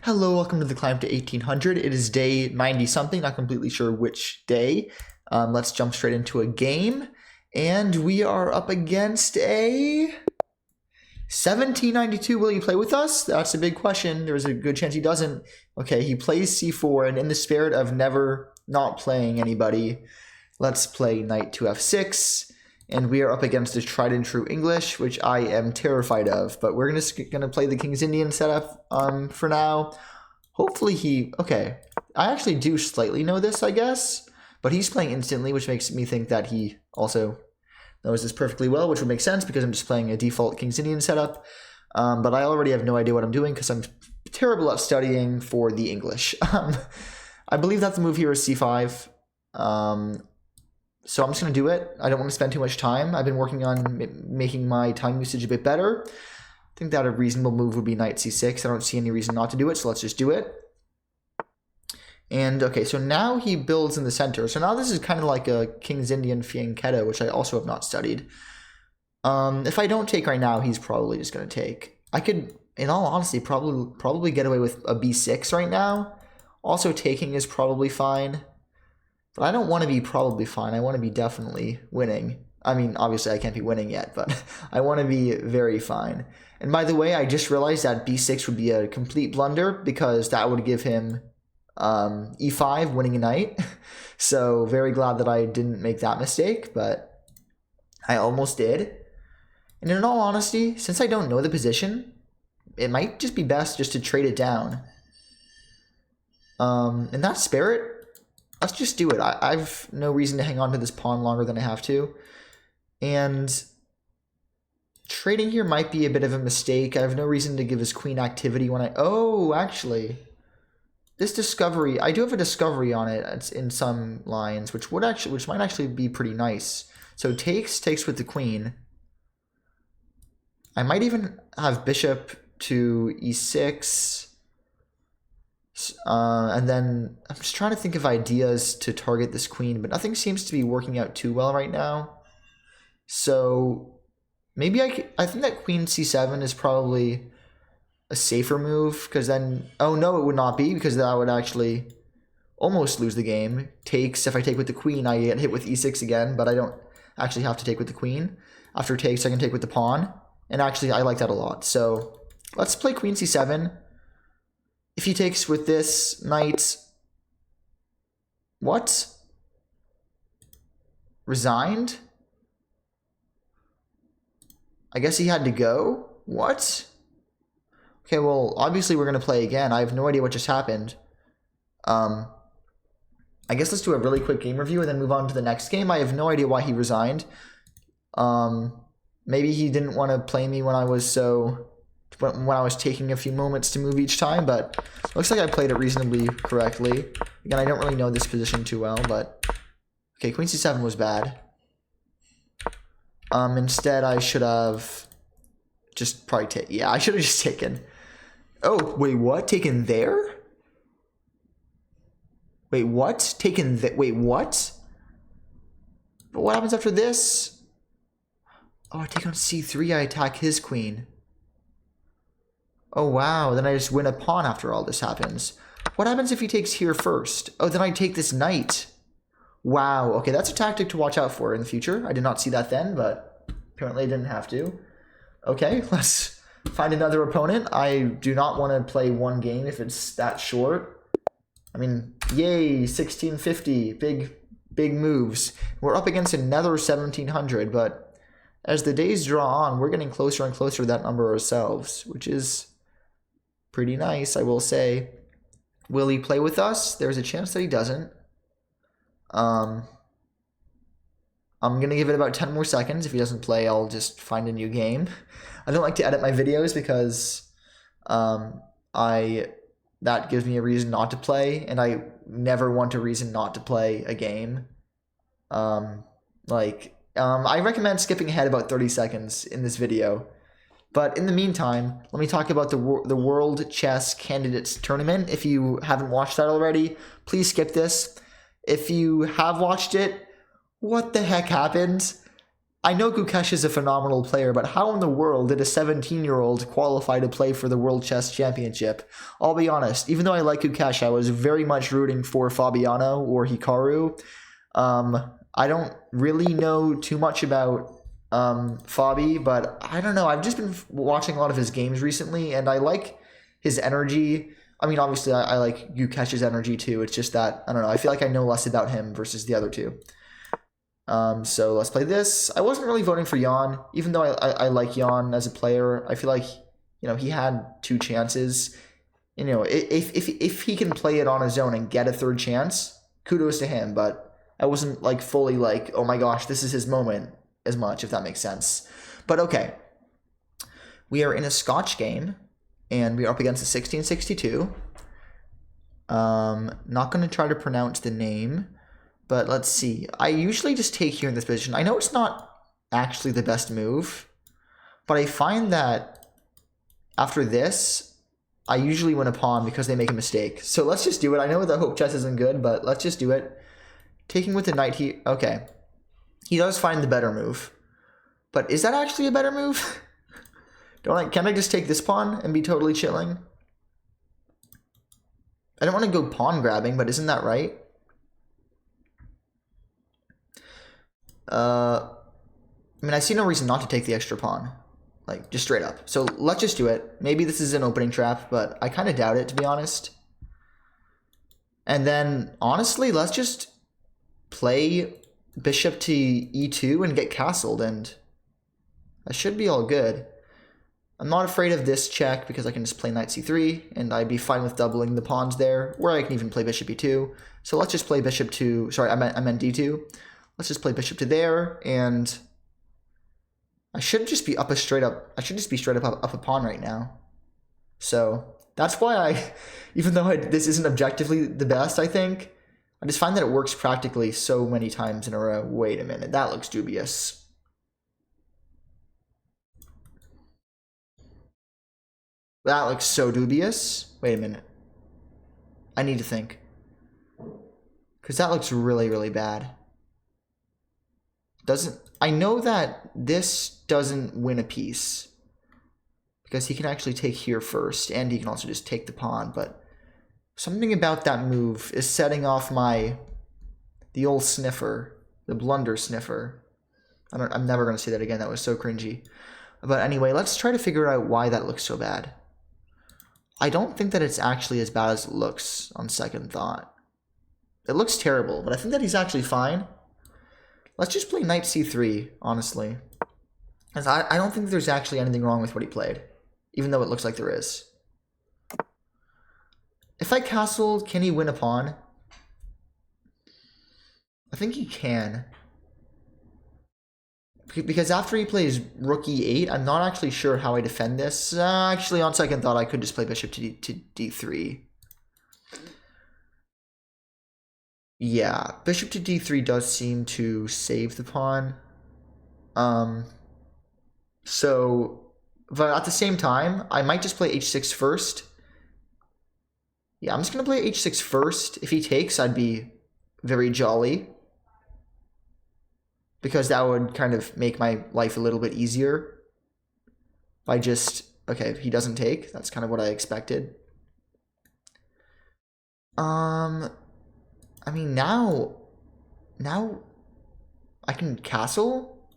Hello, welcome to the climb to 1800. It is day 90 something, not completely sure which day. Let's jump straight into a game. And we are up against a 1792. Will he play with us? That's a big question. There's a good chance he doesn't. Okay, he plays c4, and in the spirit of never not playing anybody, let's play knight to f6. And we are up against a tried and true English, which I am terrified of. But we're gonna play the King's Indian setup for now. Hopefully okay. I actually do slightly know this, I guess. But he's playing instantly, which makes me think that he also knows this perfectly well, which would make sense because I'm just playing a default King's Indian setup. But I already have no idea what I'm doing because I'm terrible at studying for the English. I believe that the move here is c5. So I'm just going to do it. I don't want to spend too much time. I've been working on making my time usage a bit better. I think that a reasonable move would be knight c6. I don't see any reason not to do it, so let's just do it. And okay, so now he builds in the center. So now this is kind of like a King's Indian fianchetto, which I also have not studied. If I don't take right now, he's probably just going to take. I could, in all honesty, probably get away with a b6 right now. Also, taking is probably fine. But I don't want to be probably fine. I want to be definitely winning. I mean, obviously I can't be winning yet, but I want to be very fine. And by the way, I just realized that b6 would be a complete blunder because that would give him e5, winning a knight. So very glad that I didn't make that mistake, but I almost did. And in all honesty, since I don't know the position, it might just be best just to trade it down. In that spirit, let's just do it. I've no reason to hang on to this pawn longer than I have to. And trading here might be a bit of a mistake. I have no reason to give his queen activity when I... Oh, actually. This discovery... I do have a discovery on it. It's in some lines, which might actually be pretty nice. So takes with the queen. I might even have bishop to e6... and then I'm just trying to think of ideas to target this queen, but nothing seems to be working out too well right now. So maybe I think that queen c7 is probably a safer move because then, oh no, it would not be because that would actually almost lose the game. Takes, if I take with the queen, I get hit with e6 again, but I don't actually have to take with the queen. After takes, I can take with the pawn, and actually I like that a lot. So let's play queen c7. If he takes with this knight, what? Resigned? I guess he had to go? What? Okay, well, obviously we're going to play again. I have no idea what just happened. I guess let's do a really quick game review and then move on to the next game. I have no idea why he resigned. Maybe he didn't want to play me when I was taking a few moments to move each time, but looks like I played it reasonably correctly. Again, I don't really know this position too well, but okay, queen c7 was bad. Instead, I should have just probably yeah, I should have just taken. Oh, wait, what? Taken there? Wait, what? Wait, what? But what happens after this? Oh, I take on c3, I attack his queen. Oh, wow. Then I just win a pawn after all this happens. What happens if he takes here first? Oh, then I take this knight. Wow. Okay, that's a tactic to watch out for in the future. I did not see that then, but apparently I didn't have to. Okay, let's find another opponent. I do not want to play one game if it's that short. I mean, yay, 1650. Big moves. We're up against another 1700, but as the days draw on, we're getting closer and closer to that number ourselves, which is pretty nice, I will say. Will he play with us? There's a chance that he doesn't. I'm going to give it about 10 more seconds. If he doesn't play, I'll just find a new game. I don't like to edit my videos because that gives me a reason not to play, and I never want a reason not to play a game. I recommend skipping ahead about 30 seconds in this video. But in the meantime, let me talk about the World Chess Candidates Tournament. If you haven't watched that already, please skip this. If you have watched it, what the heck happened? I know Gukesh is a phenomenal player, but how in the world did a 17-year-old qualify to play for the World Chess Championship? I'll be honest, even though I like Gukesh, I was very much rooting for Fabiano or Hikaru. I don't really know too much about Fabi, but I don't know. I've just been watching a lot of his games recently, and I like his energy. I mean, obviously, I like Gukesh's energy too. It's just that, I don't know, I feel like I know less about him versus the other two. So let's play this. I wasn't really voting for Jan, even though I like Jan as a player. I feel like, you know, he had 2 chances. You know, if he can play it on his own and get a 3rd chance, kudos to him. But I wasn't like fully like, oh my gosh, this is his moment as much, if that makes sense. But okay, we are in a Scotch game, and we are up against a 1662. Not going to try to pronounce the name. But let's see. I usually just take here in this position. I know it's not actually the best move, but I find that after this, I usually win a pawn because they make a mistake. So let's just do it. I know the Hope Chess isn't good, but let's just do it. Taking with the knight here. Okay. He does find the better move. But is that actually a better move? Can I just take this pawn and be totally chilling? I don't want to go pawn grabbing, but isn't that right? I mean, I see no reason not to take the extra pawn. Like, just straight up. So let's just do it. Maybe this is an opening trap, but I kind of doubt it, to be honest. And then, honestly, let's just play bishop to e2 and get castled, and that should be all good. I'm not afraid of this check because I can just play knight c3, and I'd be fine with doubling the pawns there, or I can even play bishop e2. So let's just play bishop to... Sorry, I meant d2. Let's just play bishop to there, and I should just be up a straight up. I should just be straight up a pawn right now. So that's why even though this isn't objectively the best, I think, I just find that it works practically so many times in a row. Wait a minute, that looks dubious. That looks so dubious. Wait a minute. I need to think. Because that looks really, really bad. I know that this doesn't win a piece because he can actually take here first, and he can also just take the pawn, but something about that move is setting off the old sniffer, the blunder sniffer. I'm never going to say that again. That was so cringy. But anyway, let's try to figure out why that looks so bad. I don't think that it's actually as bad as it looks on second thought. It looks terrible, but I think that he's actually fine. Let's just play knight c3, honestly. Because I don't think there's actually anything wrong with what he played, even though it looks like there is. If I castle, can he win a pawn? I think he can. Because after he plays rook e8, I'm not actually sure how I defend this. Actually, on second thought, I could just play bishop to d3. Yeah, bishop to d3 does seem to save the pawn. But at the same time, I might just play h6 first. Yeah, I'm just going to play h6 first. If he takes, I'd be very jolly, because that would kind of make my life a little bit easier. By just... Okay, if he doesn't take, that's kind of what I expected. I mean, now I can castle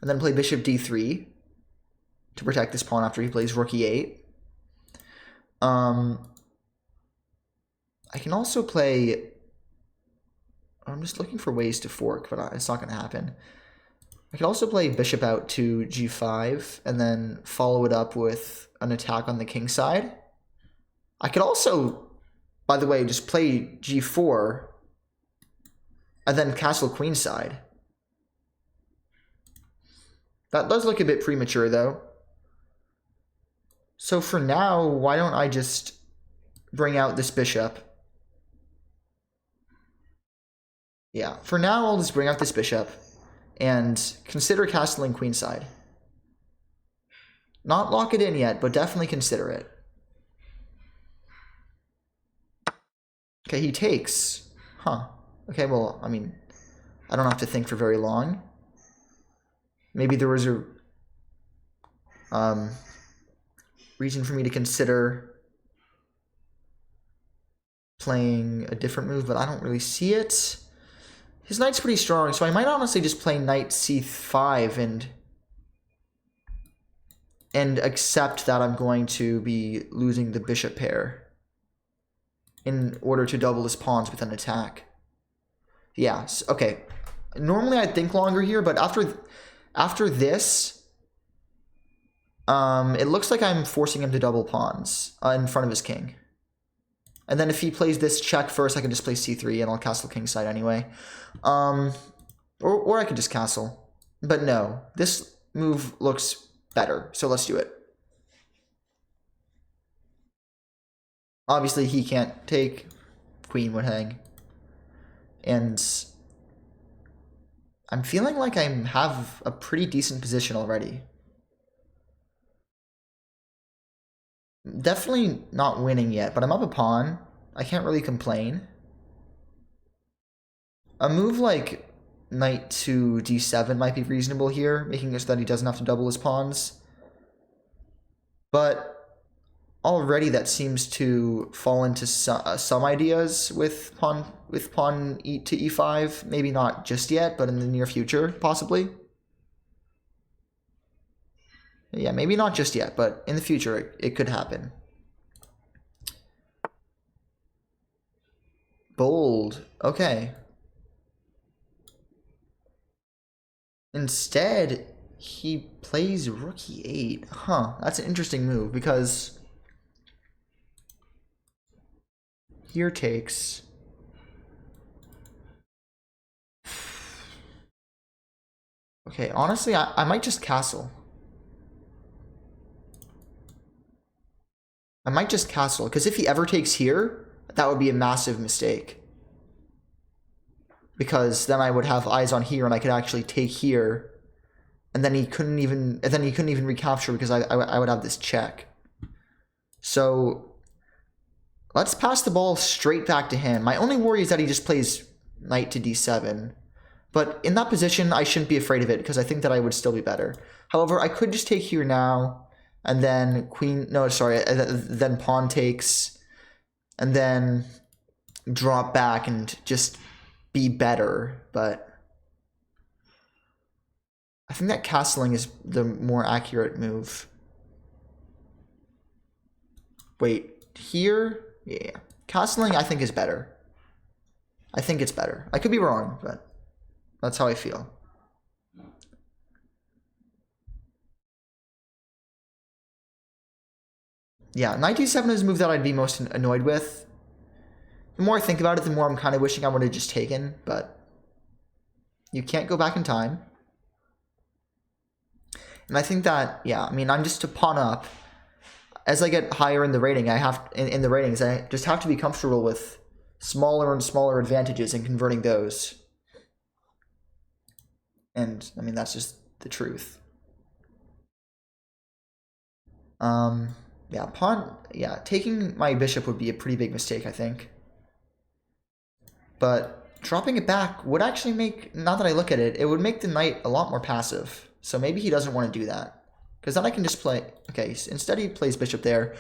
and then play bishop d3 to protect this pawn after he plays rook e8. I can also play... I'm just looking for ways to fork, but it's not going to happen. I could also play bishop out to g5 and then follow it up with an attack on the king side. I could also, by the way, just play g4 and then castle queen side. That does look a bit premature, though. So for now, why don't I just bring out this bishop? Yeah, for now, I'll just bring out this bishop and consider castling queenside. Not lock it in yet, but definitely consider it. Okay, he takes. Huh. Okay, well, I mean, I don't have to think for very long. maybe there was a reason for me to consider playing a different move, but I don't really see it. His knight's pretty strong, so I might honestly just play knight c5 and accept that I'm going to be losing the bishop pair in order to double his pawns with an attack. Yeah, okay. Normally I'd think longer here, but after this, it looks like I'm forcing him to double pawns in front of his king. And then if he plays this check first, I can just play c3 and I'll castle kingside anyway. Or I could just castle. But no, this move looks better, so let's do it. Obviously he can't take, queen would hang. And I'm feeling like I have a pretty decent position already. Definitely not winning yet, but I'm up a pawn. I can't really complain. A move like knight to d7 might be reasonable here, making it so that he doesn't have to double his pawns. But already that seems to fall into some ideas with pawn to e5. Maybe not just yet, but in the near future, possibly. Yeah, maybe not just yet, but in the future it could happen. Bold. Okay. Instead, he plays rook e8. Huh, that's an interesting move because here takes. Okay, honestly, I might just castle. I might just castle, because if he ever takes here, that would be a massive mistake. Because then I would have eyes on here, and I could actually take here, and then he couldn't even recapture because I would have this check. So let's pass the ball straight back to him. My only worry is that he just plays knight to d7. But in that position, I shouldn't be afraid of it because I think that I would still be better. However, I could just take here now. And then then pawn takes, and then drop back and just be better. But I think that castling is the more accurate move. Wait, here? Yeah. Castling I think is better. I think it's better. I could be wrong, but that's how I feel. Yeah, knight d7 is a move that I'd be most annoyed with. The more I think about it, the more I'm kind of wishing I would have just taken, but you can't go back in time. And I think that, yeah, I mean, I'm just a pawn up. As I get higher in the rating, in the ratings, I just have to be comfortable with smaller and smaller advantages and converting those. And I mean, that's just the truth. Yeah, taking my bishop would be a pretty big mistake, I think. But dropping it back would actually make, now that I look at it, it would make the knight a lot more passive. So maybe he doesn't want to do that. Because then I can just play, okay, instead he plays bishop there.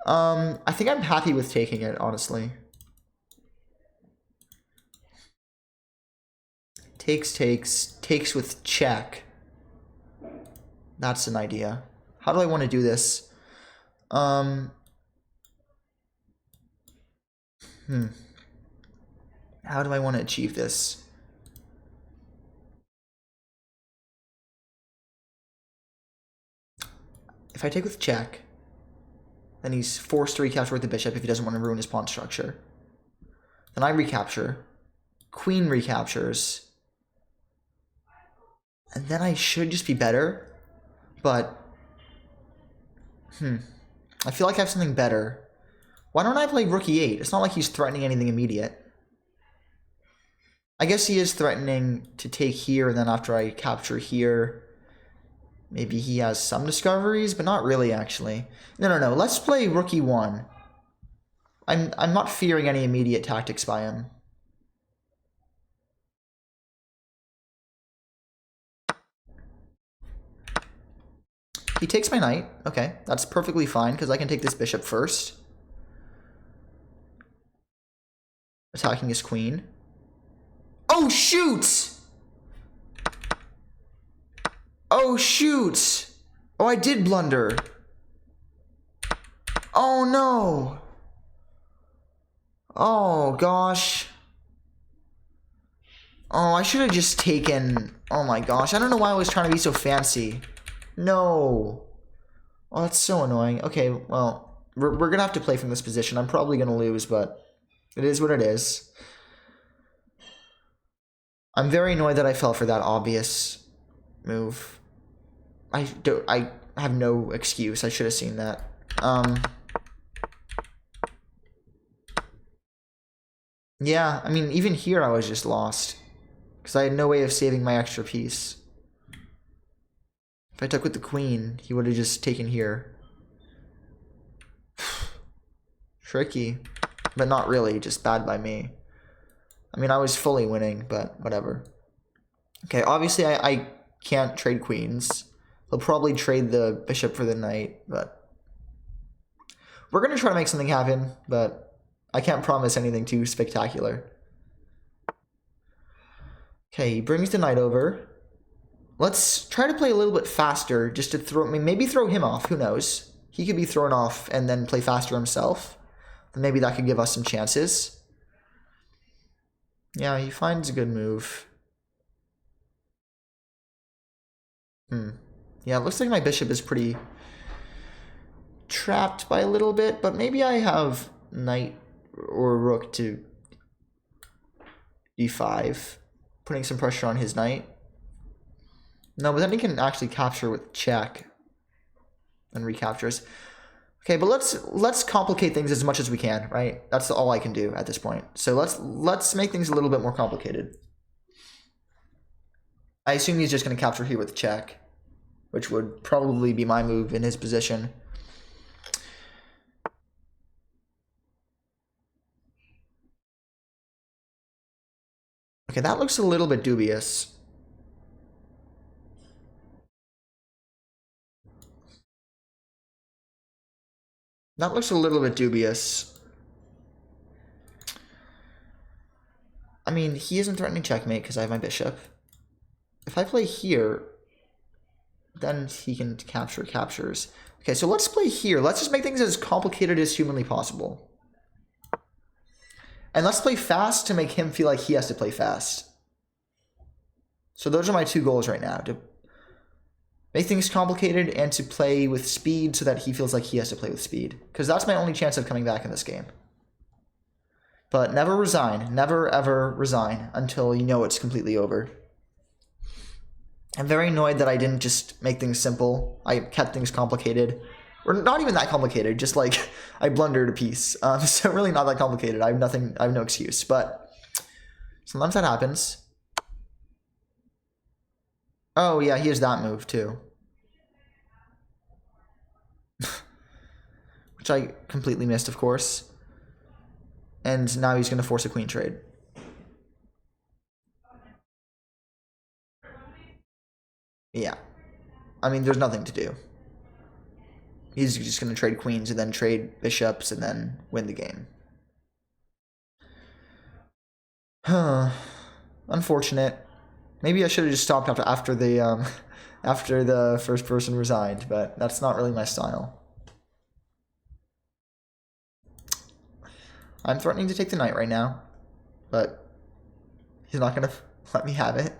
I think I'm happy with taking it, honestly. Takes with check. That's an idea. How do I want to do this? How do I want to achieve this? If I take with check, then he's forced to recapture with the bishop if he doesn't want to ruin his pawn structure. Then I recapture. Queen recaptures. And then I should just be better. But, I feel like I have something better. Why don't I play rook e8? It's not like he's threatening anything immediate. I guess he is threatening to take here, and then after I capture here, maybe he has some discoveries, but not really, actually. No. Let's play rook e1. I'm not fearing any immediate tactics by him. He takes my knight. Okay, that's perfectly fine because I can take this bishop first. Attacking his queen. Oh, shoot! Oh, shoot! Oh, I did blunder. Oh, no. Oh, gosh. Oh, I should have just taken... Oh, my gosh. I don't know why I was trying to be so fancy. No. Oh, that's so annoying. Okay, well, we're going to have to play from this position. I'm probably going to lose, but it is what it is. I'm very annoyed that I fell for that obvious move. I have no excuse. I should have seen that. Yeah, I mean, even here I was just lost. Because I had no way of saving my extra piece. If I took with the queen, he would have just taken here. Tricky. But not really, just bad by me. I mean, I was fully winning, but whatever. Okay, obviously I can't trade queens. He'll probably trade the bishop for the knight, but... We're going to try to make something happen, but I can't promise anything too spectacular. Okay, he brings the knight over. Let's try to play a little bit faster, just to throw... maybe throw him off, who knows? He could be thrown off and then play faster himself. Then maybe that could give us some chances. Yeah, he finds a good move. Yeah, it looks like my bishop is pretty trapped by a little bit, but maybe I have knight or rook to d5, putting some pressure on his knight. No, but then he can actually capture with check and recaptures. Okay, but let's complicate things as much as we can, right? That's all I can do at this point. So let's make things a little bit more complicated. I assume he's just going to capture here with check, which would probably be my move in his position. Okay, that looks a little bit dubious. That looks a little bit dubious. I mean, he isn't threatening checkmate because I have my bishop. If I play here, then he can captures. Okay, so let's play here. Let's just make things as complicated as humanly possible. And let's play fast to make him feel like he has to play fast. So those are my two goals right now. To make things complicated and to play with speed so that he feels like he has to play with speed. Because that's my only chance of coming back in this game. But never resign. Never, ever resign until you know it's completely over. I'm very annoyed that I didn't just make things simple. I kept things complicated. Or not even that complicated, just like I blundered a piece. So really not that complicated. I have no excuse. But sometimes that happens. Oh yeah, he has that move too. Which I completely missed, of course. And now he's going to force a queen trade. Yeah. I mean, there's nothing to do. He's just going to trade queens and then trade bishops and then win the game. Huh. Unfortunate. Maybe I should have just stopped after the after the first person resigned, but that's not really my style. I'm threatening to take the knight right now, but he's not going to let me have it.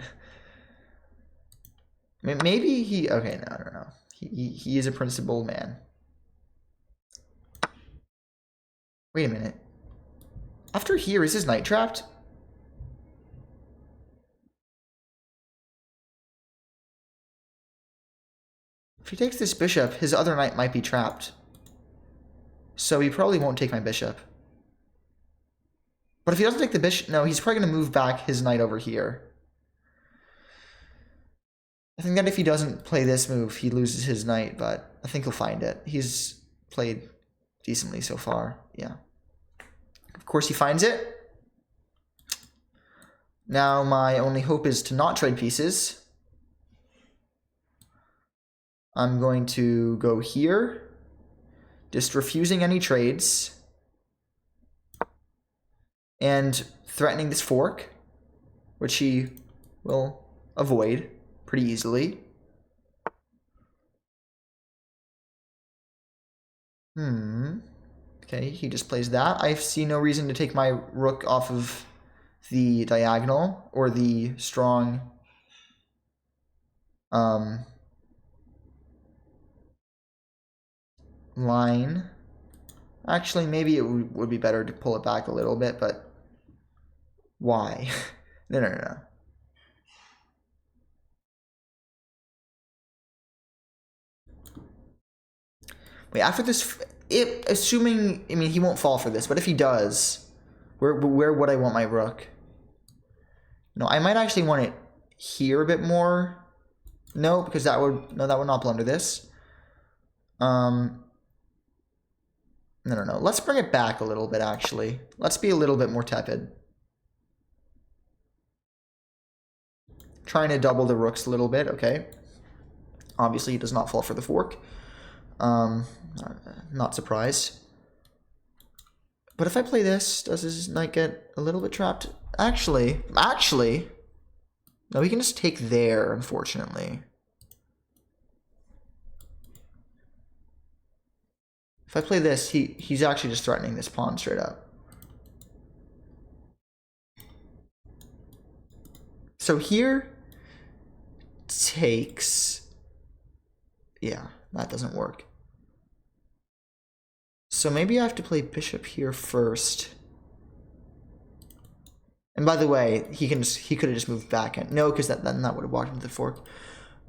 Maybe he... Okay, no, I don't know. He is a principled man. Wait a minute. After here, is his knight trapped? If he takes this bishop, his other knight might be trapped. So he probably won't take my bishop. But if he doesn't take the bishop... No, he's probably going to move back his knight over here. I think that if he doesn't play this move, he loses his knight, but I think he'll find it. He's played decently so far, yeah. Of course he finds it. Now my only hope is to not trade pieces. I'm going to go here, just refusing any trades, and threatening this fork, which he will avoid pretty easily. Okay, he just plays that. I see no reason to take my rook off of the diagonal or the strong line. Actually, maybe it would be better to pull it back a little bit, but why? No. Wait, after this, assuming, I mean, he won't fall for this, but if he does, where would I want my rook? No, I might actually want it here a bit more. No, because that would not blunder this. No. Let's bring it back a little bit, actually. Let's be a little bit more tepid. Trying to double the rooks a little bit, okay. Obviously, he does not fall for the fork. Not surprised. But if I play this, does his knight get a little bit trapped? Actually, no, he can just take there, unfortunately. If I play this, he's actually just threatening this pawn straight up. So here takes, yeah, that doesn't work. So maybe I have to play bishop here first. And by the way, he could have just moved back. No, because then that would have walked into the fork.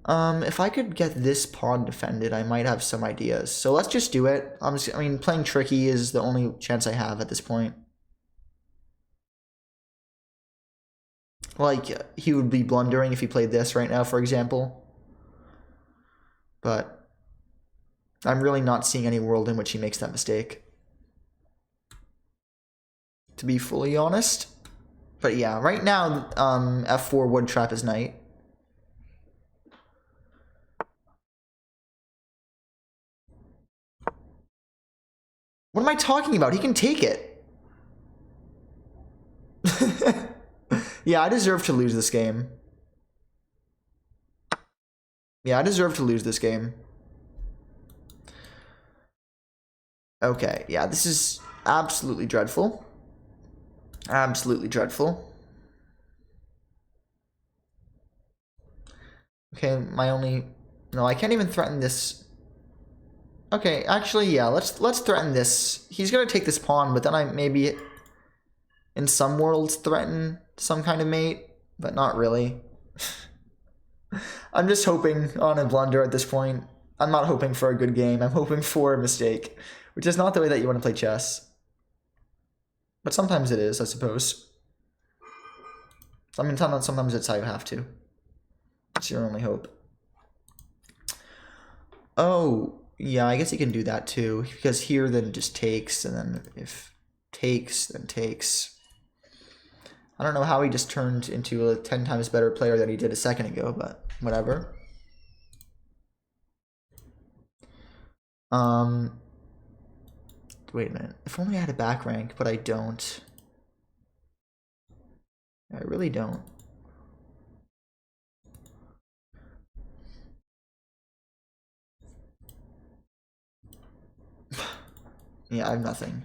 If I could get this pawn defended, I might have some ideas. So let's just do it. I mean, playing tricky is the only chance I have at this point. Like, he would be blundering if he played this right now, for example. But I'm really not seeing any world in which he makes that mistake, to be fully honest. But yeah, right now, f4 would trap his knight. What am I talking about? He can take it. Yeah, I deserve to lose this game. Yeah, I deserve to lose this game. Okay, yeah, this is absolutely dreadful. Absolutely dreadful. Okay, no, I can't even threaten this. Okay, actually, yeah, let's threaten this. He's gonna take this pawn, but then I maybe in some worlds threaten some kind of mate, but not really. I'm just hoping on a blunder at this point. I'm not hoping for a good game. I'm hoping for a mistake, which is not the way that you want to play chess. But sometimes it is, I suppose. I mean, sometimes it's how you have to. It's your only hope. Oh, yeah, I guess he can do that too, because here then just takes, and then if takes, then takes. I don't know how he just turned into a 10 times better player than he did a second ago, but whatever. Wait a minute. If only I had a back rank, but I don't. I really don't. Yeah, I have nothing.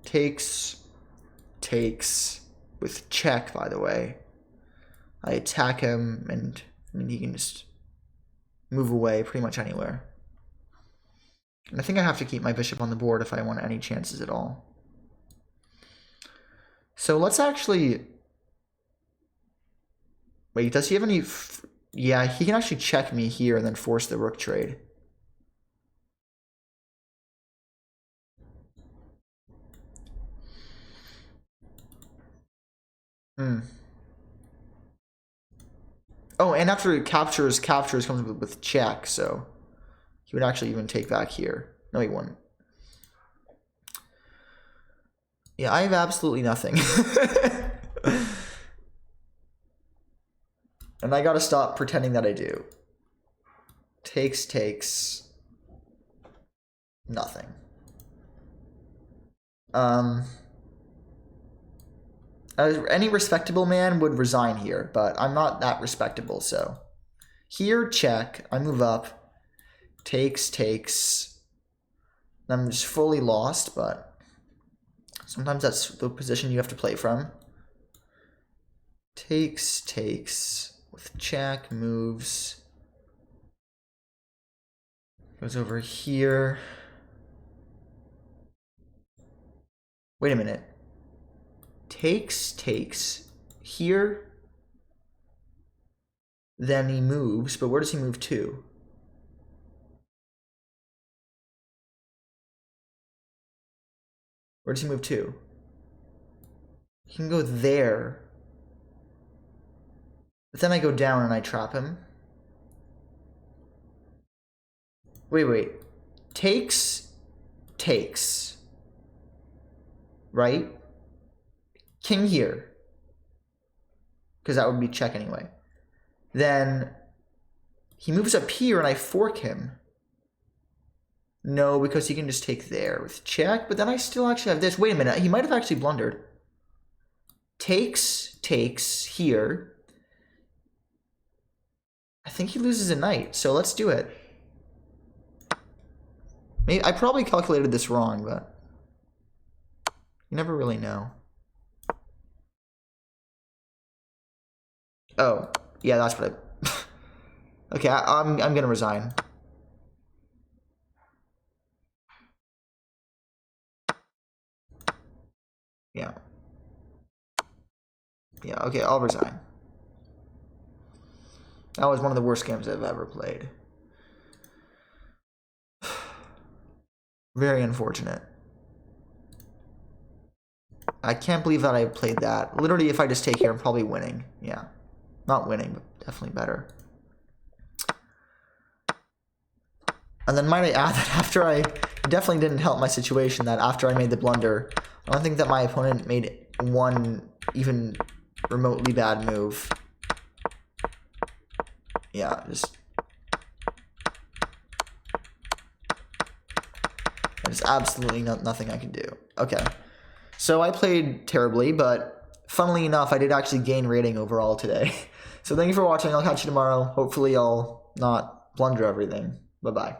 Takes with check, by the way. I attack him, and I mean, he can just move away pretty much anywhere. And I think I have to keep my bishop on the board if I want any chances at all. So let's actually... Wait, does he have any... Yeah, he can actually check me here and then force the rook trade. Oh, and after it captures comes with check, so he would actually even take back here. No, he wouldn't. Yeah, I have absolutely nothing. And I gotta stop pretending that I do. Takes. Nothing. Any respectable man would resign here, but I'm not that respectable, so. Here, check. I move up. Takes. I'm just fully lost, but sometimes that's the position you have to play from. Takes. With check, moves. Goes over here. Wait a minute. Takes. Here. Then he moves, but where does he move to? Where does he move to? He can go there. But then I go down and I trap him. Wait. Takes. Right? King here. Because that would be check anyway. Then he moves up here and I fork him. No, because he can just take there with check. But then I still actually have this. Wait a minute. He might have actually blundered. Takes here. I think he loses a knight. So let's do it. Maybe I probably calculated this wrong, but you never really know. Oh, yeah, that's what I... Okay, I'm gonna resign. Yeah. Yeah, okay, I'll resign. That was one of the worst games I've ever played. Very unfortunate. I can't believe that I played that. Literally, if I just take here, I'm probably winning. Yeah. Not winning, but definitely better. And then might I add that after I... definitely didn't help my situation that after I made the blunder, I don't think that my opponent made one even remotely bad move. Yeah, just... There's absolutely nothing I can do. Okay. So I played terribly, but funnily enough, I did actually gain rating overall today. So thank you for watching. I'll catch you tomorrow. Hopefully I'll not blunder everything. Bye-bye.